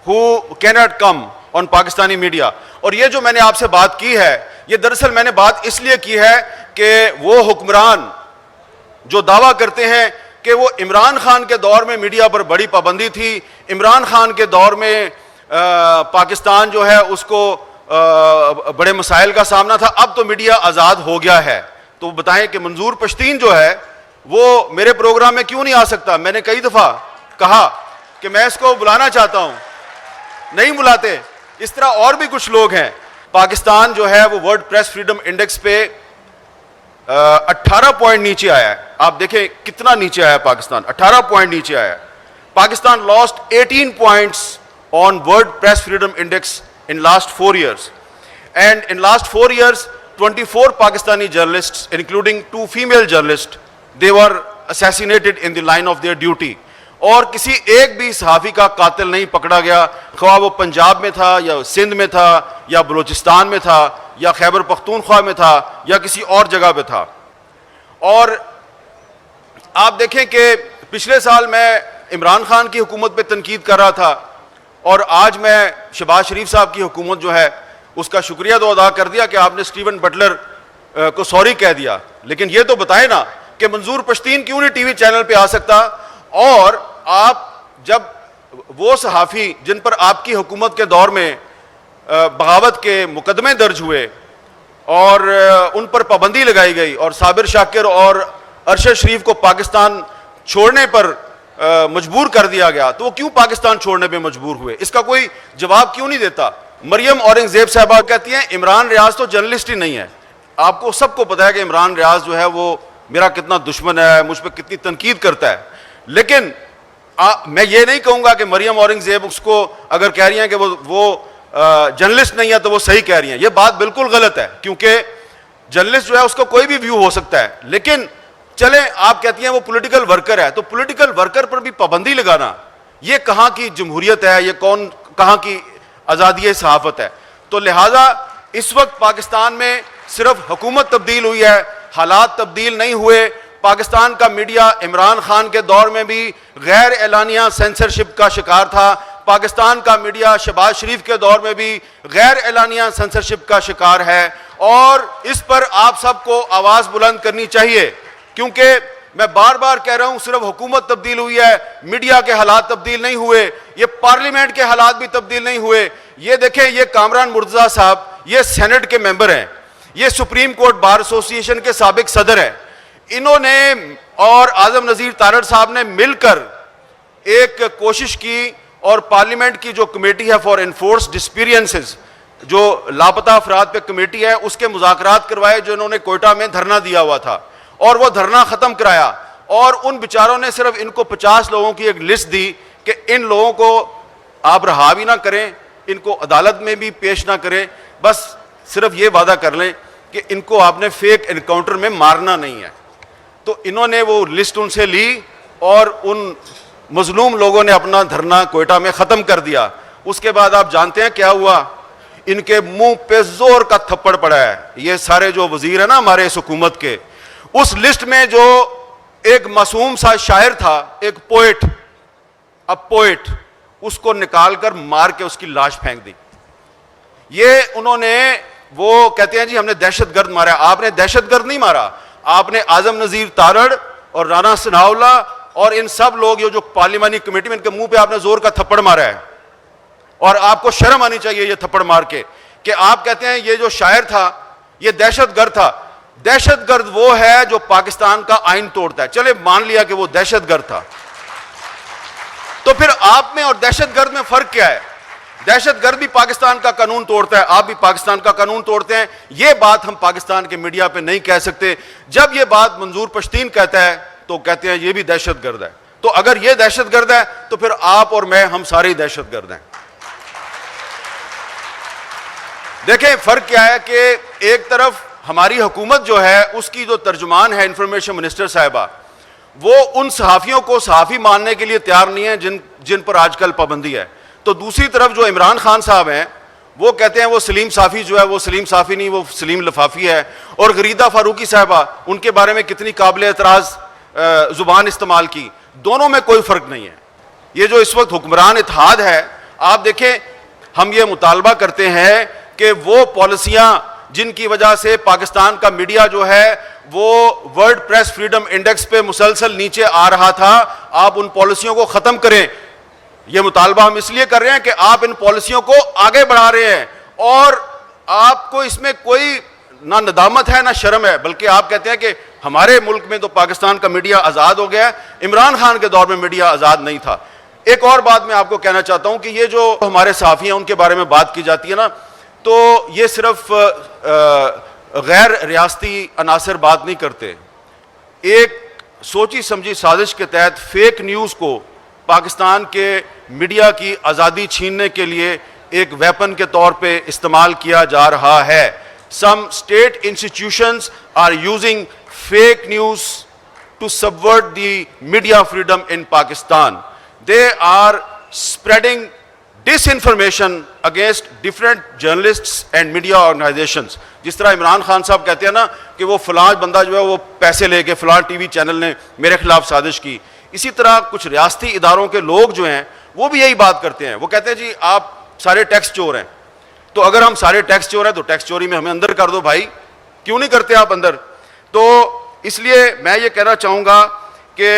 who cannot come on Pakistani media. اور یہ جو میں نے آپ سے بات کی ہے, یہ دراصل میں نے بات اس لیے کی ہے کہ وہ حکمران جو دعویٰ کرتے ہیں کہ وہ عمران خان کے دور میں میڈیا پر بڑی پابندی تھی, عمران خان کے دور میں پاکستان جو ہے اس کو بڑے مسائل کا سامنا تھا, اب تو میڈیا آزاد ہو گیا ہے, تو بتائیں کہ منظور پشتین جو ہے وہ میرے پروگرام میں کیوں نہیں آ سکتا؟ میں نے کئی دفعہ کہا کہ میں اس کو بلانا چاہتا ہوں, نہیں بلاتے. اس طرح اور بھی کچھ لوگ ہیں. پاکستان جو ہے وہ ورلڈ پریس فریڈم انڈیکس پہ 18 پوائنٹ نیچے آیا ہے. آپ دیکھیں کتنا نیچے آیا ہے پاکستان, 18 پوائنٹ نیچے آیا ہے. Pakistan last 18 points on World Press Freedom Index in last 4 years. And in last 4 years, 24 Pakistani journalists, including 2 female journalists, they were assassinated in the line of their duty. اور کسی ایک بھی صحافی کا قاتل نہیں پکڑا گیا, خواہ وہ پنجاب میں تھا یا سندھ میں تھا یا بلوچستان میں تھا یا خیبر پختونخوا میں تھا یا کسی اور جگہ پہ تھا. اور آپ دیکھیں کہ پچھلے سال میں عمران خان کی حکومت پہ تنقید کر رہا تھا, اور آج میں شہباز شریف صاحب کی حکومت جو ہے اس کا شکریہ تو ادا کر دیا کہ آپ نے اسٹیون بٹلر کو سوری کہہ دیا, لیکن یہ تو بتائیں نا کہ منظور پشتین کیوں نہیں ٹی وی چینل پہ آ سکتا؟ اور آپ جب وہ صحافی جن پر آپ کی حکومت کے دور میں بغاوت کے مقدمے درج ہوئے اور ان پر پابندی لگائی گئی اور صابر شاکر اور ارشد شریف کو پاکستان چھوڑنے پر مجبور کر دیا گیا, تو وہ کیوں پاکستان چھوڑنے پہ مجبور ہوئے؟ اس کا کوئی جواب کیوں نہیں دیتا؟ مریم اورنگزیب صاحبہ کہتی ہیں عمران ریاض تو جرنلسٹ ہی نہیں ہے. آپ کو سب کو پتا ہے کہ عمران ریاض جو ہے وہ میرا کتنا دشمن ہے, مجھ پہ کتنی تنقید کرتا ہے, لیکن میں یہ نہیں کہوں گا کہ مریم اورنگزیب اس کو اگر کہہ رہی ہیں کہ وہ جرنلسٹ نہیں ہے تو وہ صحیح کہہ رہی ہیں. یہ بات بالکل غلط ہے, کیونکہ جرنلسٹ جو ہے اس کا کوئی بھی ویو ہو سکتا ہے, لیکن چلیں آپ کہتی ہیں وہ پولیٹیکل ورکر ہے, تو پولیٹیکل ورکر پر بھی پابندی لگانا یہ کہاں کی جمہوریت ہے, یہ کہاں کی آزادی صحافت ہے؟ تو لہٰذا اس وقت پاکستان میں صرف حکومت تبدیل ہوئی ہے, حالات تبدیل نہیں ہوئے. پاکستان کا میڈیا عمران خان کے دور میں بھی غیر اعلانیہ سینسرشپ کا شکار تھا, پاکستان کا میڈیا شہباز شریف کے دور میں بھی غیر اعلانیہ سینسرشپ کا شکار ہے, اور اس پر آپ سب کو آواز بلند کرنی چاہیے. کیونکہ میں بار بار کہہ رہا ہوں صرف حکومت تبدیل ہوئی ہے, میڈیا کے حالات تبدیل نہیں ہوئے, یہ پارلیمنٹ کے حالات بھی تبدیل نہیں ہوئے. یہ دیکھیں یہ کامران مرتضیٰ صاحب یہ سینٹ کے ممبر ہیں, یہ سپریم کورٹ بار ایسوسی ایشن کے سابق صدر ہیں, انہوں نے اور اعظم نذیر تارڑ صاحب نے مل کر ایک کوشش کی اور پارلیمنٹ کی جو کمیٹی ہے فار انفورس ڈسپیرینسز, جو لاپتہ افراد پہ کمیٹی ہے, اس کے مذاکرات کروائے جو انہوں نے کوئٹہ میں دھرنا دیا ہوا تھا, اور وہ دھرنا ختم کرایا. اور ان بیچاروں نے صرف ان کو 50 لوگوں کی ایک لسٹ دی کہ ان لوگوں کو آپ رہا بھی نہ کریں, ان کو عدالت میں بھی پیش نہ کریں, بس صرف یہ وعدہ کر لیں کہ ان کو آپ نے فیک انکاؤنٹر میں مارنا نہیں ہے. تو انہوں نے وہ لسٹ ان سے لی اور ان مظلوم لوگوں نے اپنا دھرنا کوئٹہ میں ختم کر دیا. اس کے بعد آپ جانتے ہیں کیا ہوا؟ ان کے منہ پہ زور کا تھپڑ پڑا ہے. یہ سارے جو وزیر ہیں نا ہمارے اس حکومت کے, اس لسٹ میں جو ایک معصوم سا شاعر تھا, ایک پوئٹ, پوئٹ, اس کو نکال کر مار کے اس کی لاش پھینک دی. یہ انہوں نے وہ کہتے ہیں جی ہم نے دہشت گرد مارا. آپ نے دہشت گرد نہیں مارا, آپ نے اعظم نذیر تارڑ اور رانا ثناء اللہ اور ان سب لوگ جو پارلیمانی کمیٹی میں ان کے منہ پہ آپ نے زور کا تھپڑ مارا ہے. اور آپ کو شرم آنی چاہیے یہ تھپڑ مار کے کہ آپ کہتے ہیں یہ جو شاعر تھا یہ دہشت گرد تھا. دہشت گرد وہ ہے جو پاکستان کا آئین توڑتا ہے. چلے مان لیا کہ وہ دہشت گرد تھا, تو پھر آپ میں اور دہشت گرد میں فرق کیا ہے؟ دہشت گرد بھی پاکستان کا قانون توڑتا ہے, آپ بھی پاکستان کا قانون توڑتے ہیں. یہ بات ہم پاکستان کے میڈیا پہ نہیں کہہ سکتے. جب یہ بات منظور پشتین کہتا ہے تو کہتے ہیں یہ بھی دہشت گرد ہے. تو اگر یہ دہشت گرد ہے تو پھر آپ اور میں ہم سارے دہشت گرد ہیں. دیکھیں فرق کیا ہے کہ ایک طرف ہماری حکومت جو ہے اس کی جو ترجمان ہے انفارمیشن منسٹر صاحبہ, وہ ان صحافیوں کو صحافی ماننے کے لیے تیار نہیں ہے جن پر آج کل پابندی ہے. تو دوسری طرف جو عمران خان صاحب ہیں وہ کہتے ہیں وہ سلیم صافی جو ہے وہ سلیم صافی نہیں, وہ سلیم لفافی ہے. اور غریدہ فاروقی صاحبہ, ان کے بارے میں کتنی قابل اعتراض زبان استعمال کی. دونوں میں کوئی فرق نہیں ہے. یہ جو اس وقت حکمران اتحاد ہے آپ دیکھیں ہم یہ مطالبہ کرتے ہیں کہ وہ پالیسیاں جن کی وجہ سے پاکستان کا میڈیا جو ہے وہ ورلڈ پریس فریڈم انڈیکس پہ مسلسل نیچے آ رہا تھا، آپ ان پالیسیوں کو ختم کریں. یہ مطالبہ ہم اس لیے کر رہے ہیں کہ آپ ان پالیسیوں کو آگے بڑھا رہے ہیں اور آپ کو اس میں کوئی نہ ندامت ہے نہ شرم ہے، بلکہ آپ کہتے ہیں کہ ہمارے ملک میں تو پاکستان کا میڈیا آزاد ہو گیا ہے، عمران خان کے دور میں میڈیا آزاد نہیں تھا. ایک اور بات میں آپ کو کہنا چاہتا ہوں کہ یہ جو ہمارے صحافی ہیں ان کے بارے میں بات کی جاتی ہے نا، تو یہ صرف غیر ریاستی عناصر بات نہیں کرتے. ایک سوچی سمجھی سازش کے تحت فیک نیوز کو پاکستان کے میڈیا کی آزادی چھیننے کے لیے ایک ویپن کے طور پہ استعمال کیا جا رہا ہے. Some state institutions are using fake news to subvert the media freedom in Pakistan. They are spreading disinformation against different journalists and media organizations. جس طرح عمران خان صاحب کہتے ہیں نا کہ وہ فلاں بندہ جو ہے وہ پیسے لے کے فلاں ٹی وی چینل نے میرے خلاف سازش کی، اسی طرح کچھ ریاستی اداروں کے لوگ جو ہیں وہ بھی یہی بات کرتے ہیں. وہ کہتے ہیں جی آپ سارے ٹیکس چور ہیں، تو اگر ہم سارے ٹیکس چور ہیں تو ٹیکس چوری میں ہمیں اندر کر دو بھائی، کیوں نہیں کرتے آپ اندر؟ تو اس لیے میں یہ کہنا چاہوں گا کہ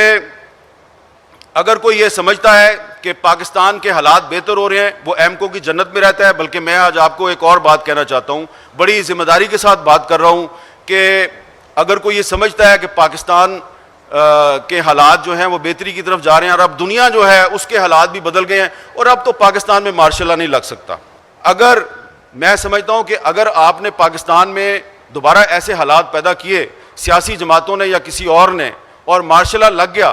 اگر کوئی یہ سمجھتا ہے کہ پاکستان کے حالات بہتر ہو رہے ہیں وہ ایمکو کی جنت میں رہتا ہے. بلکہ میں آج آپ کو ایک اور بات کہنا چاہتا ہوں، بڑی ذمہ داری کے ساتھ بات کر رہا ہوں، کہ اگر کوئی یہ سمجھتا ہے کہ پاکستان کے حالات جو ہیں وہ بہتری کی طرف جا رہے ہیں اور اب دنیا جو ہے اس کے حالات بھی بدل گئے ہیں اور اب تو پاکستان میں مارشل لا نہیں لگ سکتا، اگر میں سمجھتا ہوں کہ اگر آپ نے پاکستان میں دوبارہ ایسے حالات پیدا کیے سیاسی جماعتوں نے یا کسی اور نے اور مارشل لا لگ گیا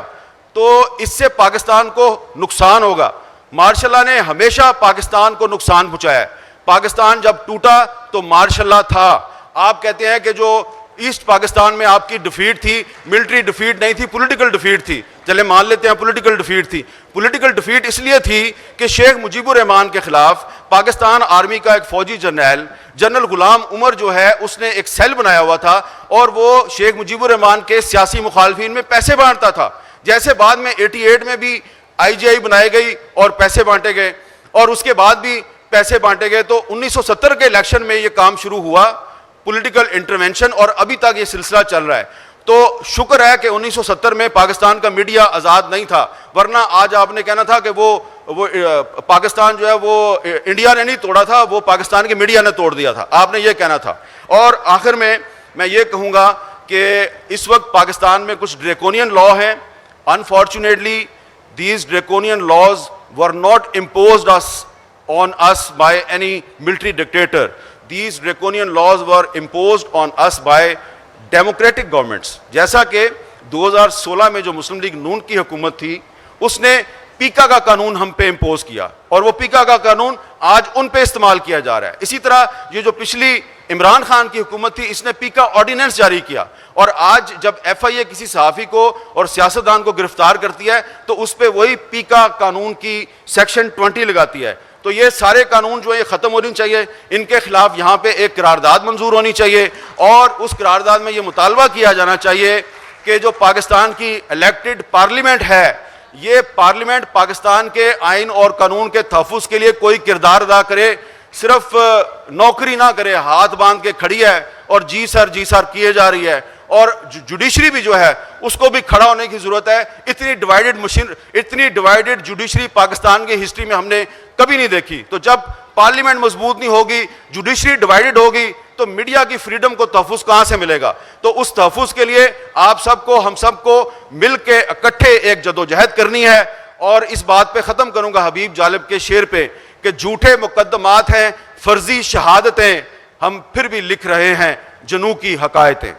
تو اس سے پاکستان کو نقصان ہوگا. مارشل لا نے ہمیشہ پاکستان کو نقصان پہنچایا ہے. پاکستان جب ٹوٹا تو مارشل لا تھا. آپ کہتے ہیں کہ جو ایسٹ پاکستان میں آپ کی ڈیفیٹ تھی ملٹری ڈیفیٹ نہیں تھی، پولیٹیکل ڈیفیٹ تھی. چلے مان لیتے ہیں پولیٹیکل ڈیفیٹ تھی. پولیٹیکل ڈیفیٹ اس لیے تھی کہ شیخ مجیب الرحمان کے خلاف پاکستان آرمی کا ایک فوجی جنرل غلام عمر جو ہے اس نے ایک سیل بنایا ہوا تھا اور وہ شیخ مجیب الرحمان کے سیاسی مخالفین میں پیسے بانٹتا تھا. جیسے بعد میں 88 میں بھی آئی جی آئی بنائی گئی اور پیسے بانٹے گئے اور اس کے بعد بھی پیسے بانٹے گئے، تو 1970 کے الیکشن میں یہ کام شروع ہوا پولیٹیکل انٹرونشن اور ابھی تک یہ سلسلہ چل رہا ہے. تو شکر ہے کہ 1970 میں پاکستان کا میڈیا آزاد نہیں تھا، ورنہ آج آپ نے کہنا تھا کہ وہ پاکستان جو ہے وہ انڈیا نے نہیں توڑا تھا، وہ پاکستان کے میڈیا نے توڑ دیا تھا، آپ نے یہ کہنا تھا. اور آخر میں یہ کہوں گا کہ اس وقت پاکستان میں کچھ ڈریکونین لا ہیں. Unfortunately, these draconian laws were not imposed on us by any military dictator. These draconian laws were imposed on us by democratic governments. جیسا کہ 2016 میں جو مسلم لیگ نون کی حکومت تھی اس نے پیکا کا قانون ہم پہ امپوز کیا اور وہ پیکا کا قانون آج ان پہ استعمال کیا جا رہا ہے. اسی طرح یہ جو پچھلی عمران خان کی حکومت تھی اس نے پیکا آرڈیننس جاری کیا اور آج جب ایف آئی اے کسی صحافی کو اور سیاستدان کو گرفتار کرتی ہے تو اس پہ وہی پیکا قانون کی سیکشن 20 لگاتی ہے. تو یہ سارے قانون جو ہے یہ ختم ہونی چاہیے، ان کے خلاف یہاں پہ ایک قرارداد منظور ہونی چاہیے اور اس قرارداد میں یہ مطالبہ کیا جانا چاہیے کہ جو پاکستان کی الیکٹڈ پارلیمنٹ ہے یہ پارلیمنٹ پاکستان کے آئین اور قانون کے تحفظ کے لیے کوئی کردار ادا کرے، صرف نوکری نہ کرے، ہاتھ باندھ کے کھڑی ہے اور جی سر کیے جا رہی ہے. اور جوڈیشری بھی جو ہے اس کو بھی کھڑا ہونے کی ضرورت ہے. اتنی ڈیوائیڈڈ جوڈیشری پاکستان کی ہسٹری میں ہم نے کبھی نہیں دیکھی. تو جب پارلیمنٹ مضبوط نہیں ہوگی، جوڈیشری ڈیوائیڈڈ ہوگی تو میڈیا کی فریڈم کو تحفظ کہاں سے ملے گا؟ تو اس تحفظ کے لیے آپ سب کو ہم سب کو مل کے اکٹھے ایک جدوجہد کرنی ہے. اور اس بات پہ ختم کروں گا حبیب جالب کے شعر پہ کہ جھوٹے مقدمات ہیں، فرضی شہادتیں، ہم پھر بھی لکھ رہے ہیں جنوں کی حقائقیں.